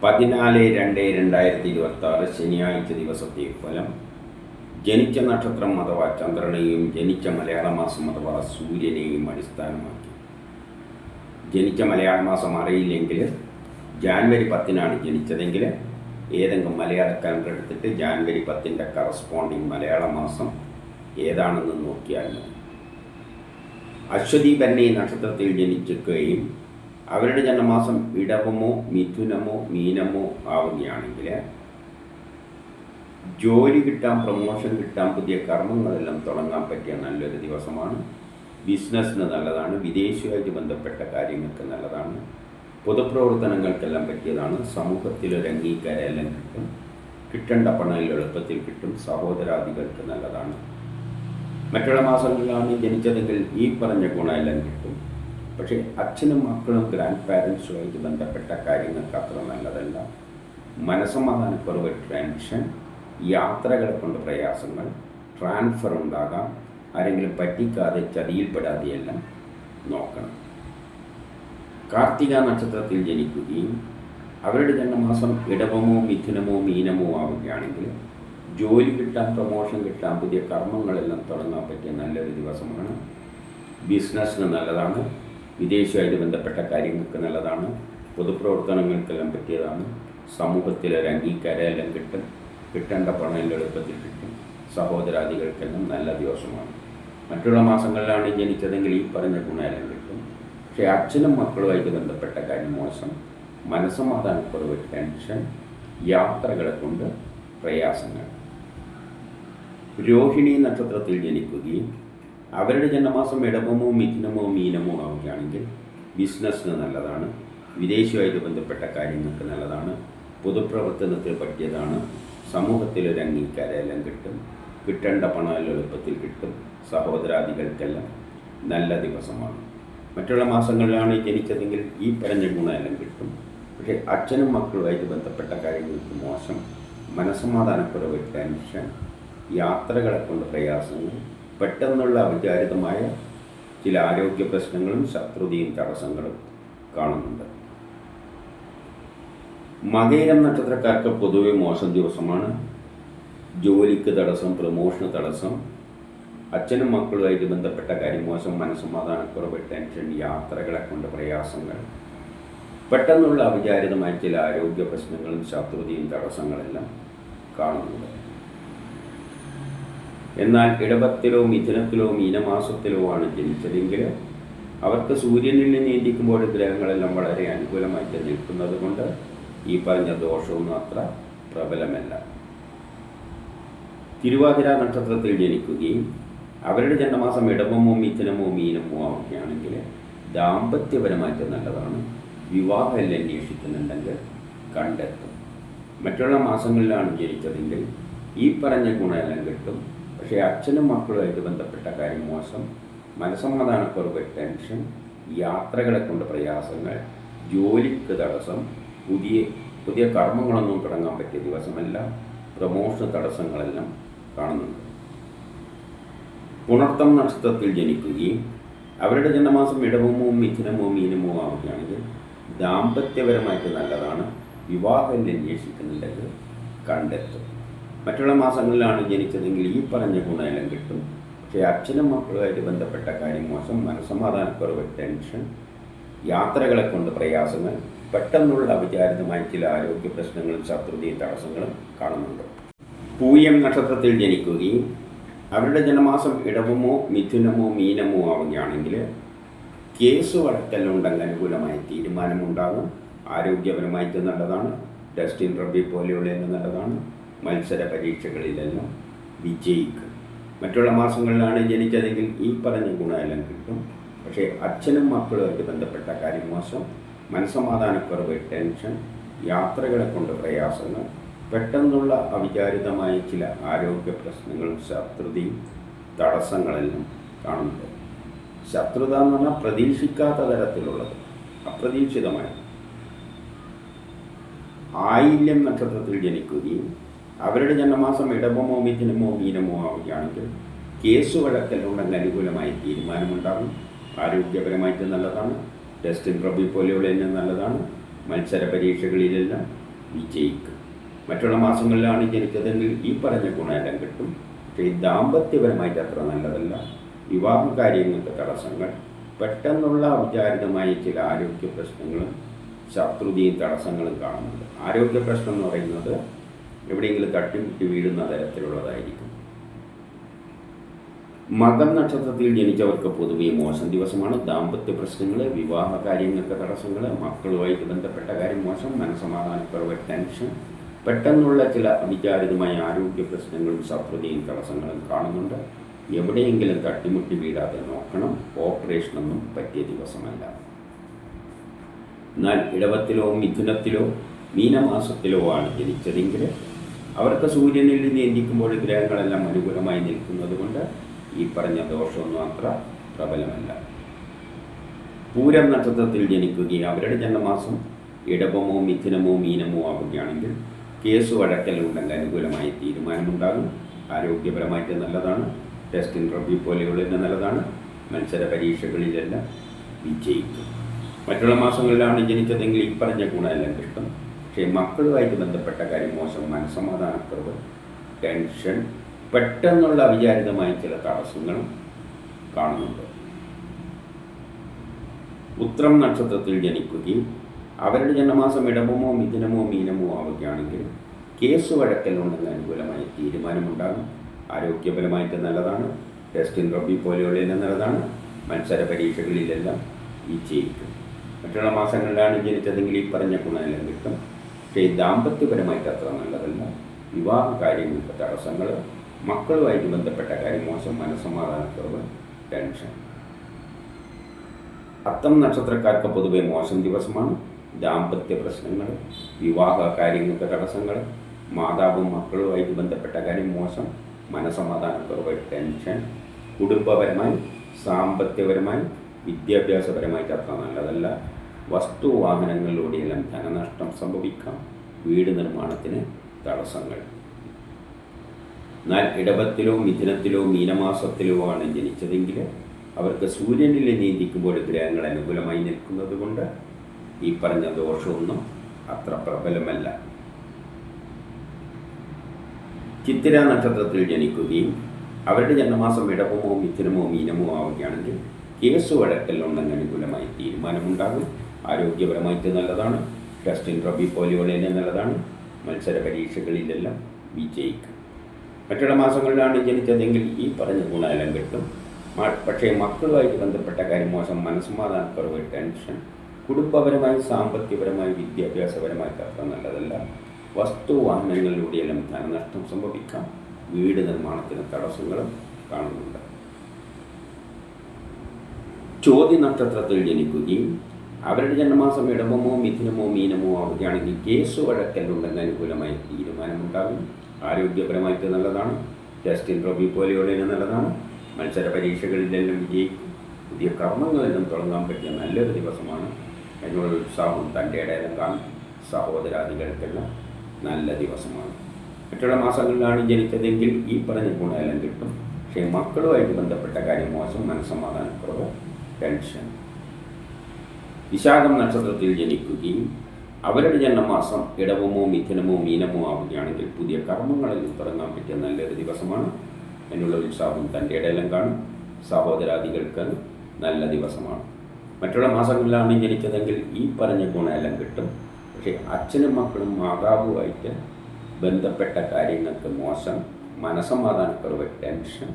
14/2/2026 ശനിയാഴ്ച ദിവസത്തെ ഫലം. ജനിച്ച നക്ഷത്രം അഥവാ ചന്ദ്രനെയും ജനിച്ച മലയാള മാസം അഥവാ സൂര്യനെയും അടിസ്ഥാനമാക്കി. ജനിച്ച മലയാള മാസം അറിയില്ലെങ്കിൽ ജാനുവരി 10 ജനിച്ചതെങ്കിൽ ഏതെങ്കിലും മലയാള കലണ്ടർ എടുത്തിട്ട് ജാനുവരി 10 കറസ്പോണ്ടിങ് മലയാള മാസം ഏതാണെന്ന് നോക്കിയാൽ മതി. അശ്വതി ഭരണി നക്ഷത്രത്തിൽ ജനിക്കുകയും അവരുടെ ജന്മമാസം ഇടവമോ മിഥുനമോ മീനമോ ആവുകയാണെങ്കിൽ ജോലി കിട്ടാൻ, പ്രമോഷൻ കിട്ടാൻ, പുതിയ കർമ്മങ്ങളെല്ലാം തുടങ്ങാൻ പറ്റിയ നല്ലൊരു ദിവസമാണ്. ബിസിനസ്സിന് നല്ലതാണ്. വിദേശവുമായിട്ട് ബന്ധപ്പെട്ട കാര്യങ്ങൾക്ക് നല്ലതാണ്. പൊതുപ്രവർത്തനങ്ങൾക്കെല്ലാം പറ്റിയതാണ്. സമൂഹത്തിലൊരു അംഗീകാരമെല്ലാം കിട്ടും. കിട്ടേണ്ട പണം എളുപ്പത്തിൽ കിട്ടും. സഹോദരാദികൾക്ക് നല്ലതാണ്. മറ്റുള്ള മാസങ്ങളിലാണ് ജനിച്ചതെങ്കിൽ ഈ പറഞ്ഞ ഗുണമെല്ലാം കിട്ടും. പക്ഷേ അച്ഛനും മക്കളും ഗ്രാൻഡ് പാരൻസുമായിട്ട് ബന്ധപ്പെട്ട കാര്യങ്ങൾക്ക് അത്ര നല്ലതല്ല. മനസ്സമാധാനക്കുറവ്, ടെൻഷൻ, യാത്രകളെ കൊണ്ട് പ്രയാസങ്ങൾ, ട്രാൻസ്ഫർ ഉണ്ടാകാം. ആരെങ്കിലും പറ്റിക്കാതെ ചതിയിൽപ്പെടാതെയെല്ലാം നോക്കണം. കാർത്തിക നക്ഷത്രത്തിൽ ജനിക്കുകയും അവരുടെ ജന്മമാസം ഇടവമോ മിഥുനമോ മീനമോ ആവുകയാണെങ്കിൽ ജോലി കിട്ടാൻ, പ്രമോഷൻ കിട്ടാൻ, പുതിയ കർമ്മങ്ങളെല്ലാം തുടങ്ങാൻ പറ്റിയ നല്ലൊരു ദിവസമാണ്. ബിസിനസ്സിന് നല്ലതാണ്. വിദേശവുമായിട്ട് ബന്ധപ്പെട്ട കാര്യങ്ങൾക്ക് നല്ലതാണ്. പൊതുപ്രവർത്തനങ്ങൾക്കെല്ലാം പറ്റിയതാണ്. സമൂഹത്തിലൊരു അംഗീകാരമെല്ലാം കിട്ടും. കിട്ടേണ്ട പണം എളുപ്പത്തിൽ കിട്ടും. സഹോദരാദികൾക്കെല്ലാം നല്ല ദിവസമാണ്. മറ്റുള്ള മാസങ്ങളിലാണ് ജനിച്ചതെങ്കിൽ ഈ പറഞ്ഞ ഗുണമെല്ലാം കിട്ടും. പക്ഷേ അച്ഛനും മക്കളുമായിട്ട് ബന്ധപ്പെട്ട കാര്യം മോശം. മനസ്സമാധാനക്കുറവ്, ടെൻഷൻ, യാത്രകളെ കൊണ്ട് പ്രയാസങ്ങൾ. രോഹിണി നക്ഷത്രത്തിൽ ജനിക്കുകയും അവരുടെ ജന്മമാസം ഇടവമോ മിഥുനമോ മീനമോ ആവുകയാണെങ്കിൽ ബിസിനസ്സിന് നല്ലതാണ്. വിദേശവുമായിട്ട് ബന്ധപ്പെട്ട കാര്യങ്ങൾക്ക് നല്ലതാണ്. പൊതുപ്രവർത്തനത്തിൽ പറ്റിയതാണ്. സമൂഹത്തിലൊരു അംഗീകാരമെല്ലാം കിട്ടും. കിട്ടേണ്ട പണം എളുപ്പത്തിൽ കിട്ടും. സഹോദരാദികൾക്കെല്ലാം നല്ല ദിവസമാണ്. മറ്റുള്ള മാസങ്ങളിലാണ് ജനിച്ചതെങ്കിൽ ഈ പറഞ്ഞ ഗുണമെല്ലാം കിട്ടും. പക്ഷേ അച്ഛനും മക്കളുമായിട്ട് ബന്ധപ്പെട്ട കാര്യങ്ങൾക്ക് മോശം. മനസ്സമാധാനക്കുറവ്, ടെൻഷൻ, യാത്രകളെ കൊണ്ട് പ്രയാസങ്ങൾ, പെട്ടെന്നുള്ള അവിചാരിതമായ ചില ആരോഗ്യ പ്രശ്നങ്ങളും ശത്രുതയും തടസ്സങ്ങളും കാണുന്നുണ്ട്. മകയിരം നക്ഷത്രക്കാർക്ക് പൊതുവെ മോശം ദിവസമാണ്. ജോലിക്ക് തടസ്സം, പ്രമോഷന് തടസ്സം, അച്ഛനും മക്കളുമായിട്ട് ബന്ധപ്പെട്ട കാര്യം മോശം. മനസ്സമാധാനക്കുറവ്, ടെൻഷൻ, യാത്രകളെ കൊണ്ട് പ്രയാസങ്ങൾ, പെട്ടെന്നുള്ള അവിചാരിതമായ ചില ആരോഗ്യ പ്രശ്നങ്ങളും ശത്രുതയും തടസ്സങ്ങളെല്ലാം കാണുന്നുണ്ട്. എന്നാൽ ഇടവത്തിലോ മിഥുനത്തിലോ മീനമാസത്തിലോ ആണ് ജനിച്ചതെങ്കിൽ അവർക്ക് സൂര്യനിൽ നീന്തിക്കുമ്പോൾ ഗ്രഹങ്ങളെല്ലാം വളരെ അനുകൂലമായിട്ട് നിൽക്കുന്നത് കൊണ്ട് ഈ പറഞ്ഞ ദോഷമൊന്നും അത്ര പ്രബലമല്ല. തിരുവാതിര നക്ഷത്രത്തിൽ ജനിക്കുകയും അവരുടെ ജന്മമാസം ഇടവമോ മിഥുനമോ മീനമോ ആവുകയാണെങ്കിൽ ദാമ്പത്യപരമായിട്ട് നല്ലതാണ്. വിവാഹം എല്ലാം അന്വേഷിക്കുന്നുണ്ടെങ്കിൽ കണ്ടെത്തും. മറ്റുള്ള മാസങ്ങളിലാണ് ജനിച്ചതെങ്കിൽ ഈ പറഞ്ഞ ഗുണമെല്ലാം കിട്ടും. പക്ഷേ അച്ഛനും മക്കളുമായിട്ട് ബന്ധപ്പെട്ട കാര്യം മോശം. മനസ്സമാധാനക്കുറവ്, ടെൻഷൻ, യാത്രകളെ കൊണ്ട് പ്രയാസങ്ങൾ, ജോലിക്ക് തടസ്സം, പുതിയ കർമ്മങ്ങളൊന്നും തുടങ്ങാൻ പറ്റിയ ദിവസമല്ല. പ്രമോഷൻ തടസ്സങ്ങളെല്ലാം കാണുന്നുണ്ട്. പുണർത്തം നക്ഷത്രത്തിൽ ജനിക്കുകയും അവരുടെ ജന്മമാസം ഇടവമോ മിഥുനമോ മീനമോ ആവുകയാണെങ്കിൽ ദാമ്പത്യപരമായിട്ട് നല്ലതാണ്. വിവാഹം അന്വേഷിക്കുന്നുണ്ടെങ്കിൽ കണ്ടെത്തും. മറ്റുള്ള മാസങ്ങളിലാണ് ജനിച്ചതെങ്കിൽ ഈ പറഞ്ഞ ഗുണമെല്ലാം കിട്ടും. പക്ഷേ അച്ഛനും മക്കളുമായിട്ട് ബന്ധപ്പെട്ട കാര്യം മോശം. മനസ്സമാധാനക്കുറവ്, ടെൻഷൻ, യാത്രകളെ കൊണ്ട് പ്രയാസങ്ങൾ, പെട്ടെന്നുള്ള അവിചാരിതമായ ചില ആരോഗ്യ പ്രശ്നങ്ങളും ശത്രുതയും തടസ്സങ്ങളും കാണുന്നുണ്ട്. പൂയം നക്ഷത്രത്തിൽ ജനിക്കുകയും അവരുടെ ജന്മമാസം ഇടവമോ മിഥുനമോ മീനമോ ആവുകയാണെങ്കിൽ കേസ് വഴക്കെല്ലാം അനുകൂലമായ തീരുമാനമുണ്ടാകും. ആരോഗ്യപരമായിട്ട് നല്ലതാണ്. ടെസ്റ്റ് ഇൻ്റർവ്യൂ പോലെയുള്ളതെല്ലാം നല്ലതാണ്. മത്സര പരീക്ഷകളിലെല്ലാം വിജയിക്കും. മറ്റുള്ള മാസങ്ങളിലാണ് ജനിച്ചതെങ്കിൽ ഈ പറഞ്ഞ ഗുണമെല്ലാം കിട്ടും. പക്ഷേ അച്ഛനും മക്കളുമായിട്ട് ബന്ധപ്പെട്ട കാര്യം മോശം. മനസ്സമാധാനക്കുറവ്, ടെൻഷൻ, യാത്രകളെ കൊണ്ട് പ്രയാസങ്ങൾ, പെട്ടെന്നുള്ള അവിചാരിതമായ ചില ആരോഗ്യ പ്രശ്നങ്ങളും ശത്രുതയും തടസ്സങ്ങളെല്ലാം കാണുന്നുണ്ട്. ശത്രുത എന്ന് പറഞ്ഞാൽ പ്രതീക്ഷിക്കാത്ത തരത്തിലുള്ളത്, അപ്രതീക്ഷിതമായി. ആയില്യം നക്ഷത്രത്തിൽ ജനിക്കുകയും അവരുടെ ജന്മമാസം ഇടവമോ മിഥുനമോ മീനമോ ആവുകയാണെങ്കിൽ കേസ് വഴക്കെല്ലാം അനുകൂലമായ തീരുമാനമുണ്ടാകും. ആരോഗ്യപരമായിട്ട് നല്ലതാണ്. ടെസ്റ്റ് ഇൻ്റർവ്യൂ പോലെയുള്ള നല്ലതാണ്. മത്സര പരീക്ഷകളിലെല്ലാം വിജയിക്കും. മറ്റുള്ള മാസങ്ങളിലാണ് ജനിച്ചതെങ്കിൽ ഈ പറഞ്ഞ ഗുണമെല്ലാം കിട്ടും. പക്ഷേ ഈ ദാമ്പത്യപരമായിട്ട് അത്ര നല്ലതല്ല. വിവാഹ കാര്യങ്ങൾക്ക് തടസ്സങ്ങൾ, പെട്ടെന്നുള്ള അവിചാരിതമായ ചില ആരോഗ്യ പ്രശ്നങ്ങളും ശത്രുതയും തടസ്സങ്ങളും കാണുന്നുണ്ട്. ആരോഗ്യ പ്രശ്നം എന്ന് പറയുന്നത് എവിടെയെങ്കിലും തട്ടിമുട്ടി വീഴുന്ന തരത്തിലുള്ളതായിരിക്കും. മകം നക്ഷത്രത്തിൽ ജനിച്ചവർക്ക് പൊതുവെ മോശം ദിവസമാണ്. ദാമ്പത്യ പ്രശ്നങ്ങൾ, വിവാഹ കാര്യങ്ങൾക്ക് തടസ്സങ്ങൾ, മക്കളുമായിട്ട് ബന്ധപ്പെട്ട കാര്യം മോശം, മനസ്സമാധാനക്കുറവ്, ടെൻഷൻ, പെട്ടെന്നുള്ള ചില അവിചാരിതമായ ആരോഗ്യ പ്രശ്നങ്ങളും ശത്രുതയും തടസ്സങ്ങളും കാണുന്നുണ്ട്. എവിടെയെങ്കിലും തട്ടിമുട്ടി വീഴാതെ നോക്കണം. ഓപ്പറേഷനൊന്നും പറ്റിയ ദിവസമല്ല. എന്നാൽ ഇടവത്തിലോ മിഥുനത്തിലോ മീനമാസത്തിലോ ആണ് ജനിച്ചതെങ്കിൽ അവർക്ക് സൂര്യനിൽ നിന്ന് എത്തിക്കുമ്പോൾ ഗ്രഹങ്ങളെല്ലാം അനുകൂലമായി നിൽക്കുന്നത് കൊണ്ട് ഈ പറഞ്ഞ ദോഷമൊന്നും അത്ര പ്രബലമല്ല. പൂരം നക്ഷത്രത്തിൽ ജനിക്കുകയും അവരുടെ ജന്മമാസം ഇടവമോ മിഥുനമോ മീനമോ ആവുകയാണെങ്കിൽ കേസ് വഴക്കലുണ്ടെങ്കിൽ അനുകൂലമായ തീരുമാനമുണ്ടാകും. ആരോഗ്യപരമായിട്ട് നല്ലതാണ്. ടെസ്റ്റ് ഇൻ്റർവ്യൂ പോലെയുള്ളതിന് നല്ലതാണ്. മത്സര പരീക്ഷകളിലെല്ലാം വിജയിക്കും. മറ്റുള്ള മാസങ്ങളിലാണ് ജനിച്ചതെങ്കിൽ ഈ പറഞ്ഞ ഗുണമെല്ലാം കിട്ടും. പക്ഷേ മക്കളുമായിട്ട് ബന്ധപ്പെട്ട കാര്യം മോശം, മനസ്സമാധാനക്കുറവ്, ടെൻഷൻ, പെട്ടെന്നുള്ള അവിചാരിതമായ ചില തടസ്സങ്ങളും കാണുന്നുണ്ട്. ഉത്രം നക്ഷത്രത്തിൽ ജനിക്കുകയും അവരുടെ ജന്മമാസം ഇടവമോ മിഥുനമോ മീനമോ ആവുകയാണെങ്കിൽ കേസ് വഴക്കലുണ്ടെങ്കിൽ അനുകൂലമായ തീരുമാനമുണ്ടാകും. ആരോഗ്യപരമായിട്ട് നല്ലതാണ്. ടെസ്റ്റ് ഇൻ്റർവ്യൂ പോലെയുള്ളതിന് നല്ലതാണ്. മത്സര പരീക്ഷകളിലെല്ലാം വിജയിക്കും. മറ്റുള്ള മാസങ്ങളിലാണ് ജനിച്ചതെങ്കിൽ ഈ പറഞ്ഞ ഗുണമെല്ലാം കിട്ടും. പക്ഷേ ദാമ്പത്യപരമായിട്ട് അത്ര നല്ലതല്ല. വിവാഹ കാര്യങ്ങൾക്ക് തടസ്സങ്ങൾ, മക്കളുമായിട്ട് ബന്ധപ്പെട്ട കാര്യം മോശം, മനസ്സമാധാനക്കുറവ്, ടെൻഷൻ. അത്തം നക്ഷത്രക്കാർക്ക് പൊതുവെ മോശം ദിവസമാണ്. ദാമ്പത്യ പ്രശ്നങ്ങൾ, വിവാഹ കാര്യങ്ങൾക്ക് തടസ്സങ്ങൾ, മാതാവും മക്കളുമായിട്ട് ബന്ധപ്പെട്ട കാര്യം മോശം, മനസ്സമാധാനക്കുറവ്, ടെൻഷൻ. കുടുംബപരമായി, സാമ്പത്തികപരമായി, വിദ്യാഭ്യാസപരമായിട്ട് അത്ര നല്ലതല്ല. വസ്തുവാഹനങ്ങളിലൂടെയെല്ലാം ധനനഷ്ടം സംഭവിക്കാം. വീട് നിർമ്മാണത്തിന് തടസ്സങ്ങൾ. എന്നാൽ ഇടവത്തിലോ മിഥുനത്തിലോ മീനമാസത്തിലോ ആണ് ജനിച്ചതെങ്കിൽ അവർക്ക് സൂര്യനിൽ നീന്തിക്കുമ്പോൾ ഗ്രഹങ്ങൾ അനുകൂലമായി നിൽക്കുന്നത് കൊണ്ട് ഈ പറഞ്ഞ ദോഷമൊന്നും അത്ര പ്രബലമല്ല. ചിത്തിര നക്ഷത്രത്തിൽ ജനിക്കുകയും അവരുടെ ജന്മമാസം ഇടവമോ മിഥുനമോ മീനമോ ആവുകയാണെങ്കിൽ കേസ് വഴക്കലുണ്ടെങ്കിൽ അനുകൂലമായി തീരുമാനമുണ്ടാകും. ആരോഗ്യപരമായിട്ട് നല്ലതാണ്. ടെസ്റ്റ് ഇൻ്റർവ്യൂ പോലെയുള്ളതിന് നല്ലതാണ്. മത്സര പരീക്ഷകളിലെല്ലാം വിജയിക്കും. മറ്റുള്ള മാസങ്ങളിലാണ് ജനിച്ചതെങ്കിൽ ഈ പറഞ്ഞ ഗുണമെല്ലാം കിട്ടും. പക്ഷേ മക്കളുമായിട്ട് ബന്ധപ്പെട്ട കാര്യം മോശം, മനസ്സമാധാനക്കുറവ്, ടെൻഷൻ. കുടുംബപരമായി, സാമ്പത്തികപരമായി, വിദ്യാഭ്യാസപരമായിട്ട് അത്ര നല്ലതല്ല. വസ്തുവാഹനങ്ങളിലൂടെയെല്ലാം ധനനഷ്ടം സംഭവിക്കാം. വീട് നിർമ്മാണത്തിന് തടസ്സങ്ങളും കാണുന്നുണ്ട്. ചോതി നക്ഷത്രത്തിൽ ജനിക്കുകയും അവരുടെ ജന്മമാസം ഇടവമോ മിഥുനമോ മീനമോ ആവുകയാണെങ്കിൽ കേസ് വഴക്കലുണ്ടെങ്കിൽ അനുകൂലമായ തീരുമാനമുണ്ടാകും. ആരോഗ്യപരമായിട്ട് നല്ലതാണ്. ടെസ്റ്റ് ഇൻ്റർവ്യൂ പോലെയുള്ളതിന് നല്ലതാണ്. മത്സര പരീക്ഷകളിലെല്ലാം വിജയിക്കും. പുതിയ കർമ്മങ്ങളെല്ലാം തുടങ്ങാൻ പറ്റിയ നല്ലൊരു ദിവസമാണ്. അതിനുള്ള ഉത്സാഹവും തൻ്റെ ഇടയിലും കാണും. സഹോദരാദികൾക്കെല്ലാം നല്ല ദിവസമാണ്. മറ്റുള്ള മാസങ്ങളിലാണ് ജനിച്ചതെങ്കിൽ ഈ പറഞ്ഞ ഗുണമെല്ലാം കിട്ടും. പക്ഷേ മക്കളുമായിട്ട് ബന്ധപ്പെട്ട കാര്യം മോശം, മനസ്സമാധാനക്കുറവ്, ടെൻഷൻ. വിശാഖം നക്ഷത്രത്തിൽ ജനിക്കുകയും അവരുടെ ജന്മമാസം ഇടവമോ മിഥുനമോ മീനമോ ആവുകയാണെങ്കിൽ പുതിയ കർമ്മങ്ങളിൽ തുടങ്ങാൻ പറ്റിയ നല്ലൊരു ദിവസമാണ്. അതിനുള്ള ഉത്സാഹം തൻ്റെ ഇടയിലും കാണും. സഹോദരാദികൾക്ക് നല്ല ദിവസമാണ്. മറ്റുള്ള മാസങ്ങളിലാണ് ജനിച്ചതെങ്കിൽ ഈ പറഞ്ഞ ഗുണമെല്ലാം കിട്ടും. പക്ഷേ അച്ഛനും മക്കളും മാതാവുമായിട്ട് ബന്ധപ്പെട്ട കാര്യങ്ങൾക്ക് മോശം, മനസ്സമാധാനക്കുറവ്, ടെൻഷൻ.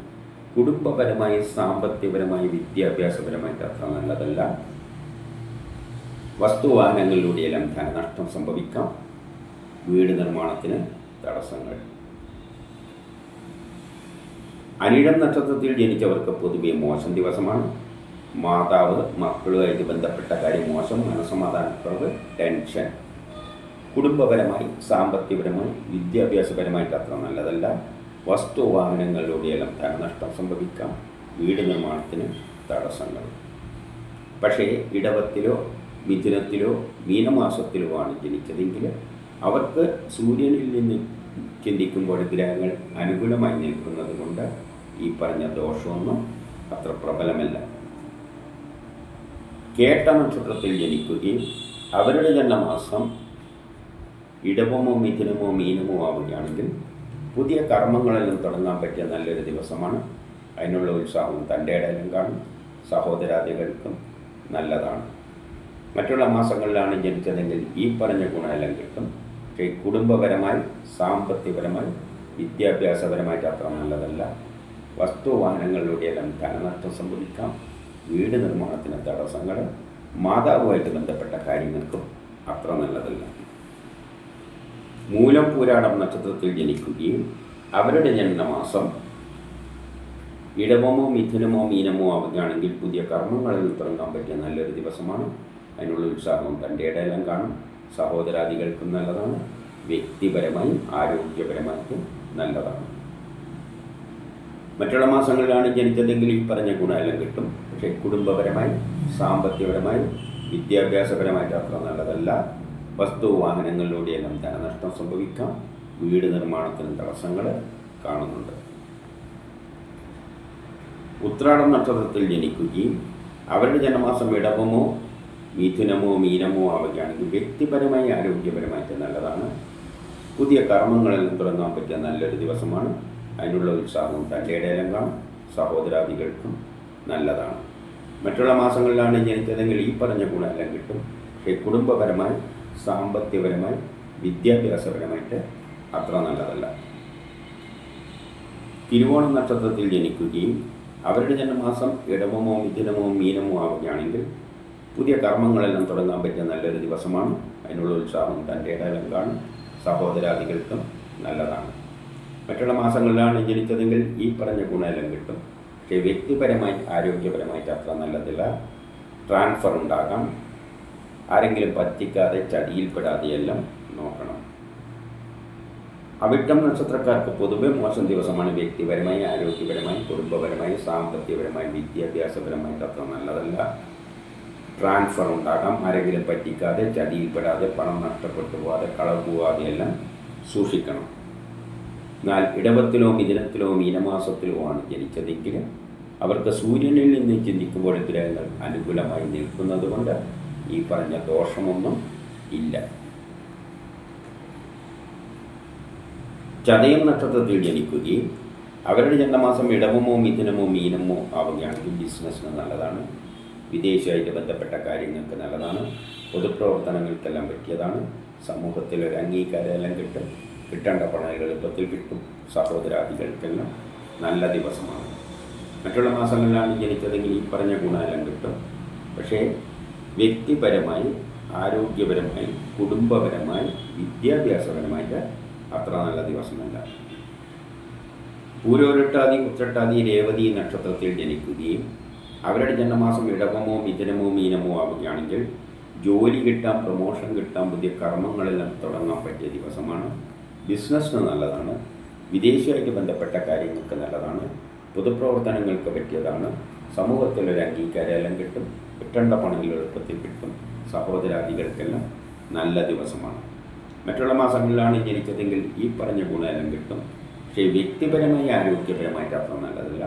കുടുംബപരമായി, സാമ്പത്തികപരമായി, വിദ്യാഭ്യാസപരമായിട്ട് അത്ര നല്ലതല്ല. വസ്തുവാഹനങ്ങളിലൂടെയെല്ലാം ധനനഷ്ടം സംഭവിക്കാം. വീട് നിർമ്മാണത്തിന് തടസ്സങ്ങൾ. അനിഴം നക്ഷത്രത്തിൽ ജനിച്ചവർക്ക് പൊതുവെ മോശം ദിവസമാണ്. മാതാവ് മക്കളുമായിട്ട് ബന്ധപ്പെട്ട കാര്യം മോശം, മനസ്സമാധാനക്കുറവ്, ടെൻഷൻ. കുടുംബപരമായി, സാമ്പത്തികപരമായി, വിദ്യാഭ്യാസപരമായിട്ട് അത്ര നല്ലതല്ല. വസ്തുവാഹനങ്ങളിലൂടെയെല്ലാം ധനനഷ്ടം സംഭവിക്കാം. വീട് നിർമ്മാണത്തിന് തടസ്സങ്ങൾ. പക്ഷേ ഇടവത്തിലോ മിഥുനത്തിലോ മീനമാസത്തിലോ ആണ് ജനിച്ചതെങ്കിൽ അവർക്ക് സൂര്യനിൽ നിന്ന് ചിന്തിക്കുമ്പോൾ ഗ്രഹങ്ങൾ അനുകൂലമായി നിൽക്കുന്നത് കൊണ്ട് ഈ പറഞ്ഞ ദോഷമൊന്നും അത്ര പ്രബലമല്ല. കേട്ട നക്ഷത്രത്തിൽ ജനിക്കുകയും അവരുടെ ജന്മമാസം ഇടവമോ മിഥുനമോ മീനമോ ആവുകയാണെങ്കിൽ പുതിയ കർമ്മങ്ങളെല്ലാം തുടങ്ങാൻ പറ്റിയ നല്ലൊരു ദിവസമാണ്. അതിനുള്ള ഉത്സാഹവും തൻ്റെ ഇടയിലും കാണും. സഹോദരാദികൾക്കും നല്ലതാണ്. മറ്റുള്ള മാസങ്ങളിലാണ് ജനിച്ചതെങ്കിൽ ഈ പറഞ്ഞ ഗുണമെല്ലാം കിട്ടും. പക്ഷേ കുടുംബപരമായി, സാമ്പത്തികപരമായി, വിദ്യാഭ്യാസപരമായിട്ട് അത്ര നല്ലതല്ല. വസ്തുവാഹനങ്ങളിലൂടെയെല്ലാം ധനനഷ്ടം സംഭവിക്കാം. വീട് നിർമ്മാണത്തിന് തടസ്സങ്ങൾ, മാതാവുമായിട്ട് ബന്ധപ്പെട്ട കാര്യങ്ങൾക്കും അത്ര നല്ലതല്ല. മൂലം പൂരാടം നക്ഷത്രത്തിൽ ജനിക്കുകയും അവരുടെ ജനനമാസം ഇടവമോ മിഥുനമോ മീനമോ ആവുകയാണെങ്കിൽ പുതിയ കർമ്മങ്ങളിൽ തുടങ്ങാൻ പറ്റിയ നല്ലൊരു ദിവസമാണ്. അതിനുള്ള ഉത്സാഹവും തൻ്റെ ഇടയിലും കാണും. സഹോദരാദികൾക്കും നല്ലതാണ്. വ്യക്തിപരമായും ആരോഗ്യപരമായിട്ടും നല്ലതാണ്. മറ്റുള്ള മാസങ്ങളിലാണ് ജനിച്ചതെങ്കിൽ ഈ പറഞ്ഞ ഗുണമെല്ലാം കിട്ടും. പക്ഷേ കുടുംബപരമായി, സാമ്പത്തികപരമായി, വിദ്യാഭ്യാസപരമായിട്ട് അത്ര നല്ലതല്ല. വസ്തുവാഹനങ്ങളിലൂടെയെല്ലാം ധനനഷ്ടം സംഭവിക്കാം. വീട് നിർമ്മാണത്തിന് തടസ്സങ്ങൾ കാണുന്നുണ്ട്. ഉത്രാടം നക്ഷത്രത്തിൽ ജനിക്കുകയും അവരുടെ ജനമാസം ഇടവമോ മിഥുനമോ മീനമോ ആവുകയാണെങ്കിൽ വ്യക്തിപരമായി, ആരോഗ്യപരമായിട്ട് നല്ലതാണ്. പുതിയ കർമ്മങ്ങളെല്ലാം തുടങ്ങാൻ പറ്റിയ നല്ലൊരു ദിവസമാണ്. അതിനുള്ള ഉത്സാഹവും തൻ്റെ ഇടയിലും കാണും. സഹോദരാദികൾക്കും നല്ലതാണ്. മറ്റുള്ള മാസങ്ങളിലാണ് ജനിച്ചതെങ്കിൽ ഈ പറഞ്ഞ ഗുണമെല്ലാം കിട്ടും. പക്ഷേ കുടുംബപരമായി, സാമ്പത്തികപരമായി, വിദ്യാഭ്യാസപരമായിട്ട് അത്ര നല്ലതല്ല. തിരുവോണം നക്ഷത്രത്തിൽ ജനിക്കുകയും അവരുടെ ജന്മമാസം ഇടവമോ മിഥുനമോ മീനമോ ആവുകയാണെങ്കിൽ പുതിയ കർമ്മങ്ങളെല്ലാം തുടങ്ങാൻ പറ്റിയ നല്ലൊരു ദിവസമാണ്. അതിനുള്ള ഉത്സാഹം തൻ്റെ ഇടയിലും കാണും. സഹോദരാദികൾക്കും നല്ലതാണ്. മറ്റുള്ള മാസങ്ങളിലാണ് ജനിച്ചതെങ്കിൽ ഈ പറഞ്ഞ ഗുണമെല്ലാം കിട്ടും. പക്ഷേ വ്യക്തിപരമായി, ആരോഗ്യപരമായിട്ട് അത്ര നല്ലതില്ല. ട്രാൻസ്ഫർ ഉണ്ടാകാം. ആരെങ്കിലും പറ്റിക്കാതെ, ചതിയിൽപ്പെടാതെയെല്ലാം നോക്കണം. അവിട്ടം നക്ഷത്രക്കാർക്ക് പൊതുവെ മോശം ദിവസമാണ്. വ്യക്തിപരമായി, ആരോഗ്യപരമായി, കുടുംബപരമായി, സാമ്പത്തികപരമായി, വിദ്യാഭ്യാസപരമായിട്ട് അത്ര നല്ലതല്ല. ട്രാൻസ്ഫർ ഉണ്ടാകാം. ആരെങ്കിലും പറ്റിക്കാതെ, ചതിയിൽപ്പെടാതെ, പണം നഷ്ടപ്പെട്ടു പോകാതെ, കളവ് പോകാതെയെല്ലാം സൂക്ഷിക്കണം. എന്നാൽ ഇടവത്തിലോ മിഥുനത്തിലോ മീനമാസത്തിലോ ആണ് ജനിച്ചതെങ്കിൽ അവർക്ക് സൂര്യനിൽ നിന്ന് ചിന്തിക്കുമ്പോൾ ഗ്രഹങ്ങൾ അനുകൂലമായി നിൽക്കുന്നത് കൊണ്ട് ഈ പറഞ്ഞ ദോഷമൊന്നും ഇല്ല. ചതയം നക്ഷത്രത്തിൽ ജനിക്കുകയും അവരുടെ ജന്മമാസം ഇടവമോ മിഥുനമോ മീനമോ ആവുകയാണെങ്കിൽ ബിസിനസ്സിന് നല്ലതാണ്. വിദേശമായിട്ട് ബന്ധപ്പെട്ട കാര്യങ്ങൾക്ക് നല്ലതാണ്. പൊതുപ്രവർത്തനങ്ങൾക്കെല്ലാം പറ്റിയതാണ്. സമൂഹത്തിലൊരു അംഗീകാരമെല്ലാം കിട്ടേണ്ട പണം എളുപ്പത്തിൽ കിട്ടും. സഹോദരാദികൾക്കെല്ലാം നല്ല ദിവസമാണ്. മറ്റുള്ള മാസങ്ങളിലാണ് ജനിച്ചതെങ്കിൽ ഈ പറഞ്ഞ ഗുണമെല്ലാം കിട്ടും. പക്ഷേ വ്യക്തിപരമായി, ആരോഗ്യപരമായി, കുടുംബപരമായി, വിദ്യാഭ്യാസപരമായിട്ട് അത്ര നല്ല ദിവസമല്ല. പൂരോരുട്ടാതി, ഉത്രട്ടാതി, രേവതി നക്ഷത്രത്തിൽ ജനിക്കുകയും അവരുടെ ജന്മമാസം ഇടവമോ മിഥുനമോ മീനമോ ആവുകയാണെങ്കിൽ ജോലി കിട്ടാൻ, പ്രൊമോഷൻ കിട്ടാൻ, പുതിയ കർമ്മങ്ങളെല്ലാം തുടങ്ങാൻ പറ്റിയ ദിവസമാണ്. ബിസിനസ്സിന് നല്ലതാണ്. വിദേശമായിട്ട് ബന്ധപ്പെട്ട കാര്യങ്ങൾക്ക് നല്ലതാണ്. പൊതുപ്രവർത്തനങ്ങൾക്ക് പറ്റിയതാണ്. സമൂഹത്തിലൊരു അംഗീകാരമെല്ലാം കിട്ടും. കിട്ടേണ്ട പണം എളുപ്പത്തിൽ കിട്ടും. സഹോദരാദികൾക്കെല്ലാം നല്ല ദിവസമാണ്. മറ്റുള്ള മാസങ്ങളിലാണ് ജനിച്ചതെങ്കിൽ ഈ പറഞ്ഞ ഗുണമെല്ലാം കിട്ടും. പക്ഷേ വ്യക്തിപരമായി, ആരോഗ്യപരമായിട്ട് അത്ര നല്ലതല്ല.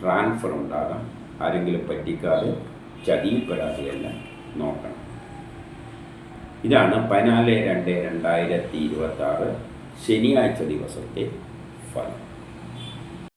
ട്രാൻസ്ഫർ ഉണ്ടാകാം. ആരെങ്കിലും പറ്റിക്കാതെ, ചതിയിൽപ്പെടാതെയെല്ലാം നോക്കണം. ഇതാണ് 14/2/2026 ശനിയാഴ്ച ദിവസത്തെ ഫലം.